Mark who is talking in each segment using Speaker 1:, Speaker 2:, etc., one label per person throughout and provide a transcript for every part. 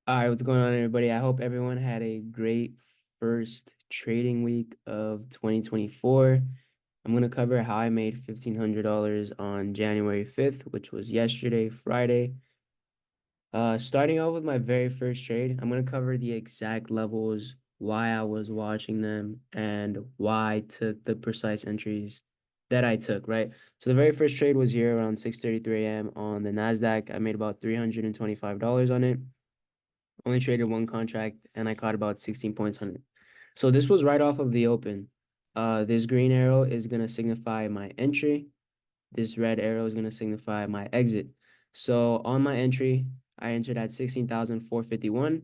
Speaker 1: All right, what's going on, everybody? I hope everyone had a great first trading week of 2024. I'm going to cover how I made $1,500 on January 5th, which was yesterday, Friday. Starting off with my very first trade, I'm going to cover the exact levels, why I was watching them, and why I took the precise entries that I took, right? So the very first trade was here around 6:33 a.m. on the NASDAQ. I made about $325 on it. Only traded one contract and I caught about 16 points on it. So this was right off of the open. This green arrow is going to signify my entry. This red arrow is going to signify my exit. So on my entry, I entered at 16,451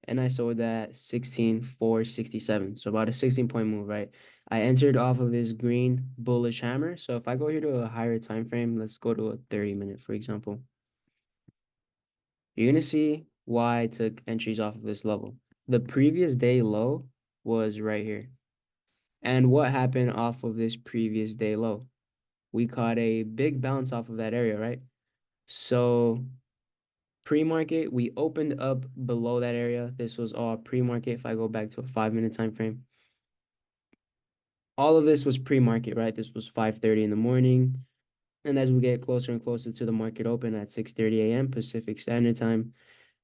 Speaker 1: and I sold at 16,467. So about a 16-point move, right? I entered off of this green bullish hammer. So if I go here to a higher time frame, let's go to a 30-minute, for example. You're going to see why I took entries off of this level. The previous day low was right here. And what happened off of this previous day low? We caught a big bounce off of that area, right? So pre-market, we opened up below that area. This was all pre-market. If I go back to a 5-minute time frame, all of this was pre-market, right? This was 5:30 in the morning. And as we get closer and closer to the market open at 6:30 a.m. Pacific Standard Time,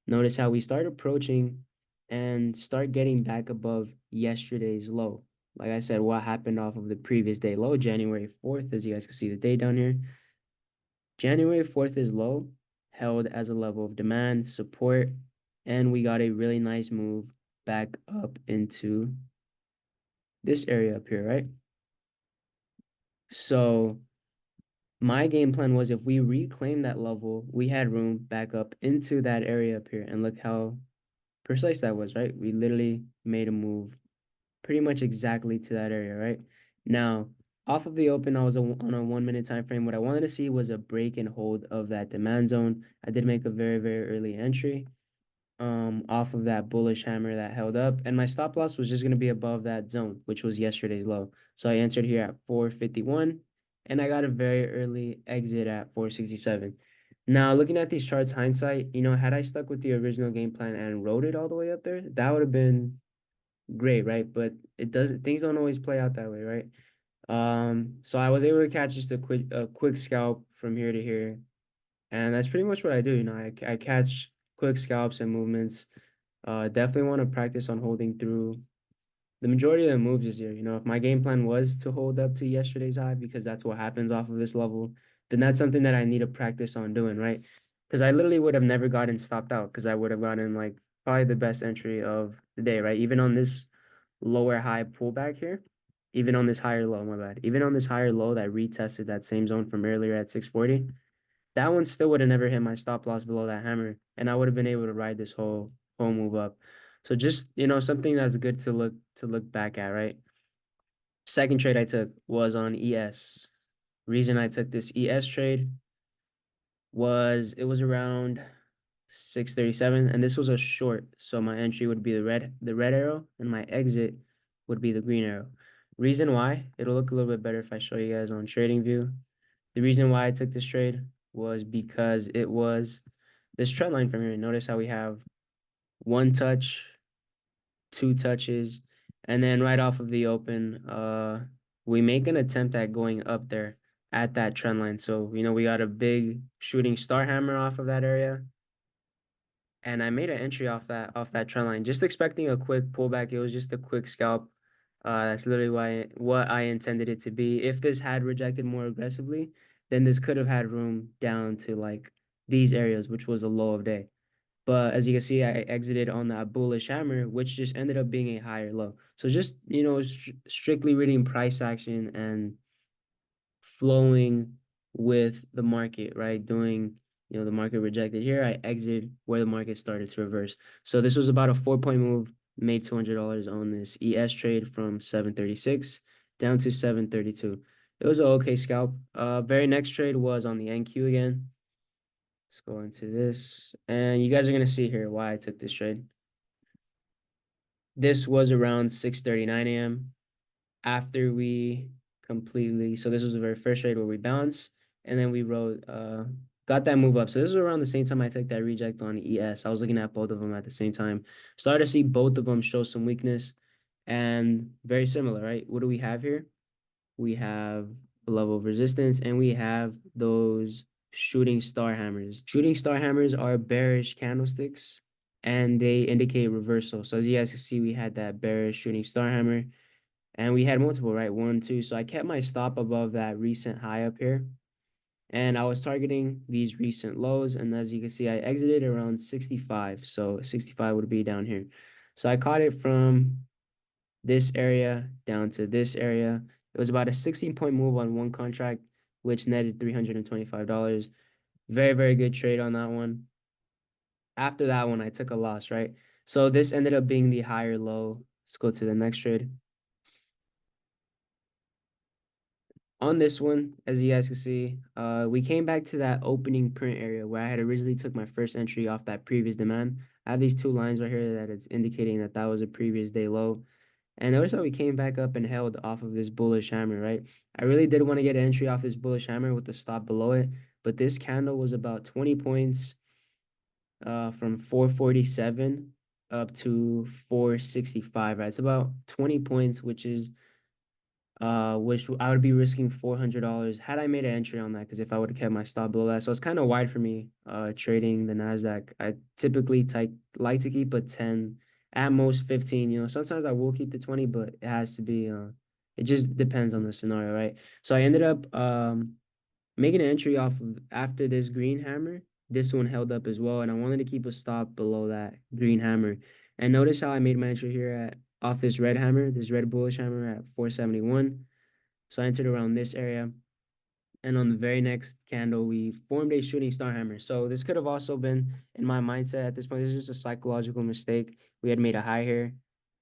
Speaker 1: notice how we start approaching and start getting back above yesterday's low. Like I said, what happened off of the previous day low, January 4th, as you guys can see the date down here. January 4th is low, held as a level of demand, support, and we got a really nice move back up into this area up here, right? So my game plan was if we reclaim that level, we had room back up into that area up here. And look how precise that was, right? We literally made a move pretty much exactly to that area, right? Now, off of the open, I was on a 1 minute time frame. What I wanted to see was a break and hold of that demand zone. I did make a very, very early entry off of that bullish hammer that held up, and my stop loss was just going to be above that zone, which was yesterday's low. So I entered here at 451 and I got a very early exit at 467. Now, looking at these charts, hindsight, had I stuck with the original game plan and rode it all the way up there, that would have been great, right? But things don't always play out that way, right? So I was able to catch just a quick scalp from here to here, and that's pretty much what I do. I catch quick scalps and movements. Definitely want to practice on holding through the majority of the moves this year. If my game plan was to hold up to yesterday's high because that's what happens off of this level, then that's something that I need to practice on doing, right? Because I literally would have never gotten stopped out because I would have gotten like probably the best entry of the day, right? Even on this lower high pullback here, even on this higher low, my bad, even on this higher low that retested that same zone from earlier at 640, that one still would have never hit my stop loss below that hammer, and I would have been able to ride this whole move up. So just, something that's good to look back at, right? Second trade I took was on ES. Reason I took this ES trade was it was around 637 and this was a short. So my entry would be the red arrow and my exit would be the green arrow. Reason why, it'll look a little bit better if I show you guys on trading view. The reason why I took this trade was because it was this trend line from here. Notice how we have one touch, two touches, and then right off of the open, we make an attempt at going up there at that trend line. So, we got a big shooting star hammer off of that area. And I made an entry off that trend line, just expecting a quick pullback. It was just a quick scalp. That's literally what I intended it to be. If this had rejected more aggressively, then this could have had room down to like these areas, which was a low of day. But as you can see, I exited on that bullish hammer, which just ended up being a higher low. So just, strictly reading price action and flowing with the market, right? Doing, the market rejected here. I exited where the market started to reverse. So this was about a 4-point move, made $200 on this ES trade from 736 down to 732. It was an okay scalp. Very next trade was on the NQ again. Let's go into this. And you guys are going to see here why I took this trade. This was around 6:39 a.m. after we completely, so this was the very first trade where we bounced and then we rode got that move up. So this was around the same time I took that reject on ES. I was looking at both of them at the same time. Started to see both of them show some weakness and very similar, right? What do we have here? We have a level of resistance and we have those shooting star hammers. Shooting star hammers are bearish candlesticks and they indicate reversal. So as you guys can see, we had that bearish shooting star hammer and we had multiple, right? One, two. So I kept my stop above that recent high up here. And I was targeting these recent lows. And as you can see, I exited around 65. So 65 would be down here. So I caught it from this area down to this area. It was about a 16-point move on one contract, which netted $325. Very, very good trade on that one. After that one, I took a loss, right? So this ended up being the higher low. Let's go to the next trade. On this one, as you guys can see, we came back to that opening print area where I had originally took my first entry off that previous demand. I have these two lines right here that it's indicating that that was a previous day low. And notice how we came back up and held off of this bullish hammer, right? I really did want to get an entry off this bullish hammer with the stop below it, but this candle was about 20 points from 447 up to 465, right? It's about 20 points, which I would be risking $400 had I made an entry on that, because if I would have kept my stop below that. So it's kind of wide for me trading the Nasdaq. I typically like to keep a 10, at most 15. Sometimes I will keep the 20, but it has to be it just depends on the scenario, right? So I ended up making an entry off of after this green hammer. This one held up as well, and I wanted to keep a stop below that green hammer. And notice how I made my entry here at off this red hammer, this red bullish hammer at 471. So I entered around this area. And on the very next candle, we formed a shooting star hammer. So this could have also been in my mindset at this point. This is just a psychological mistake. We had made a high here,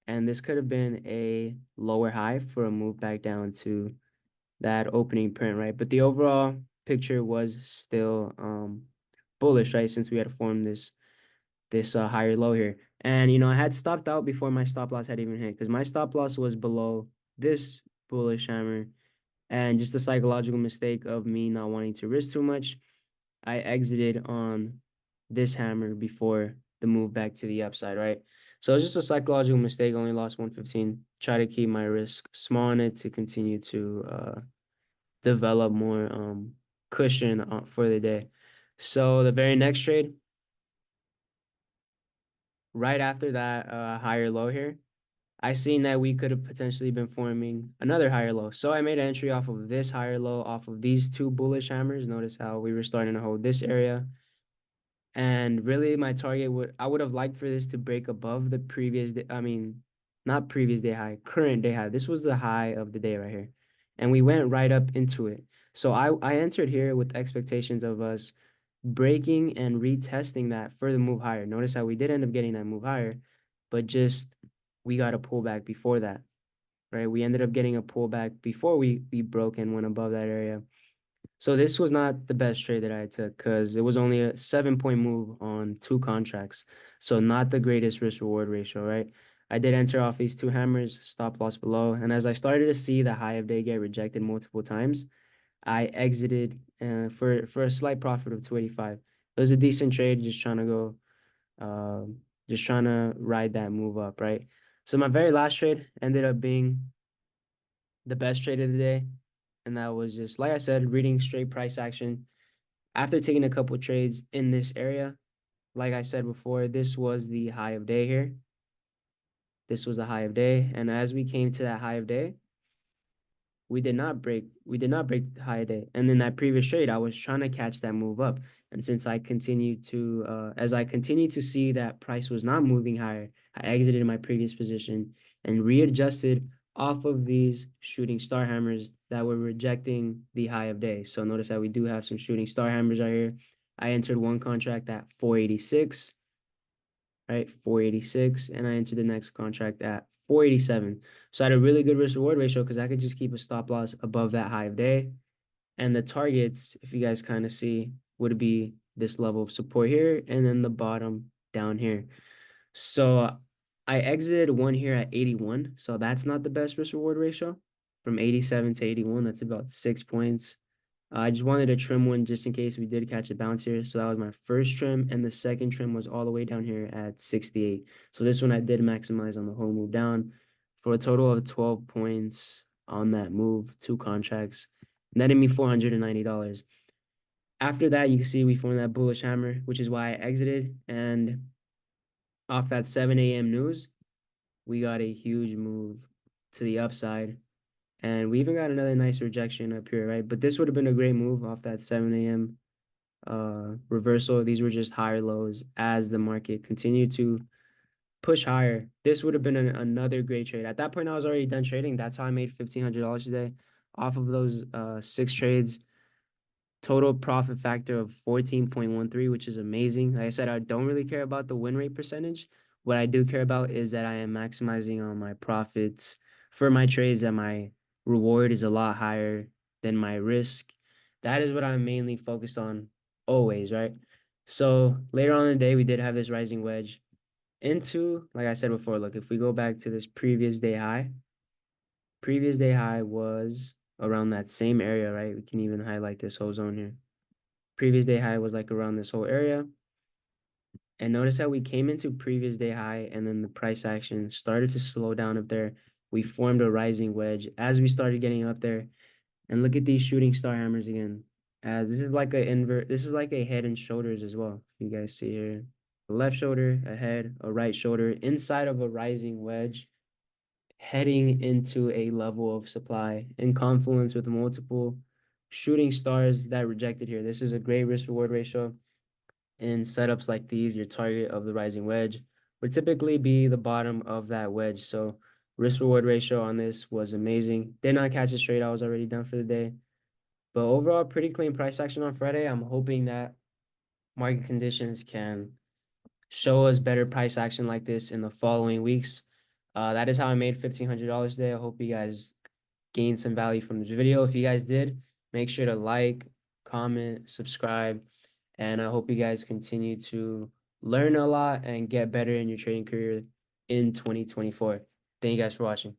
Speaker 1: and this could have been a lower high for a move back down to that opening print, right? But the overall picture was still bullish, right? Since we had formed this higher low here. And I had stopped out before my stop loss had even hit, because my stop loss was below this bullish hammer. And just a psychological mistake of me not wanting to risk too much, I exited on this hammer before the move back to the upside, right? So it's just a psychological mistake. Only lost 115. Try to keep my risk small on it to continue to develop more cushion for the day. So the very next trade, right after that higher low here, I seen that we could have potentially been forming another higher low. So I made an entry off of this higher low, off of these two bullish hammers. Notice how we were starting to hold this area. And really my target I would have liked for this to break above the previous day. I mean, not previous day high, current day high. This was the high of the day right here. And we went right up into it. So I entered here with expectations of us breaking and retesting that for the move higher. Notice how we did end up getting that move higher, but just we got a pullback before that, right? We ended up getting a pullback before we broke and went above that area. So this was not the best trade that I took, because it was only a 7-point move on two contracts. So not the greatest risk reward ratio, right? I did enter off these two hammers, stop loss below. And as I started to see the high of day get rejected multiple times, I exited for a slight profit of 285. It was a decent trade, just trying to ride that move up, right? So my very last trade ended up being the best trade of the day. And that was just, like I said, reading straight price action. After taking a couple trades in this area, like I said before, this was the high of day here. This was the high of day. And as we came to that high of day, we did not break the high day. And in that previous trade, I was trying to catch that move up. And since I continued to as I continued to see that price was not moving higher, I exited my previous position and readjusted off of these shooting star hammers that were rejecting the high of day. So notice that we do have some shooting star hammers right here. I entered one contract at 486, right? 486, and I entered the next contract at 487. So I had a really good risk reward ratio because I could just keep a stop loss above that high of day. And the targets, if you guys kind of see, would be this level of support here and then the bottom down here. So I exited one here at 81. So that's not the best risk reward ratio. From 87 to 81, that's about 6 points. I just wanted to trim one just in case we did catch a bounce here. So that was my first trim, and the second trim was all the way down here at 68. So this one I did maximize on the whole move down for a total of 12 points on that move, two contracts, netting me $490. After that, you can see we formed that bullish hammer, which is why I exited. And off that 7 a.m. news, we got a huge move to the upside. And we even got another nice rejection up here, right? But this would have been a great move off that 7 a.m. Reversal. These were just higher lows as the market continued to push higher. This would have been another great trade. At that point, I was already done trading. That's how I made $1,500 today off of those six trades. Total profit factor of 14.13, which is amazing. Like I said, I don't really care about the win rate percentage. What I do care about is that I am maximizing on my profits for my trades, that my reward is a lot higher than my risk. That is what I'm mainly focused on always, right? So later on in the day, we did have this rising wedge into, like I said before, look, if we go back to this previous day high was around that same area, right? We can even highlight this whole zone here. Previous day high was like around this whole area. And notice how we came into previous day high and then the price action started to slow down up there. We formed a rising wedge as we started getting up there. And look at these shooting star hammers again. As this is like a invert, this is like a head and shoulders as well. You guys see here. A left shoulder, a head, a right shoulder inside of a rising wedge, heading into a level of supply in confluence with multiple shooting stars that rejected here. This is a great risk reward ratio. In setups like these, your target of the rising wedge would typically be the bottom of that wedge. So risk reward ratio on this was amazing. Did not catch it straight. I was already done for the day. But overall, pretty clean price action on Friday. I'm hoping that market conditions can show us better price action like this in the following weeks. That is how I made $1,500 today. I hope you guys gained some value from this video. If you guys did, make sure to like, comment, subscribe, and I hope you guys continue to learn a lot and get better in your trading career in 2024. Thank you guys for watching.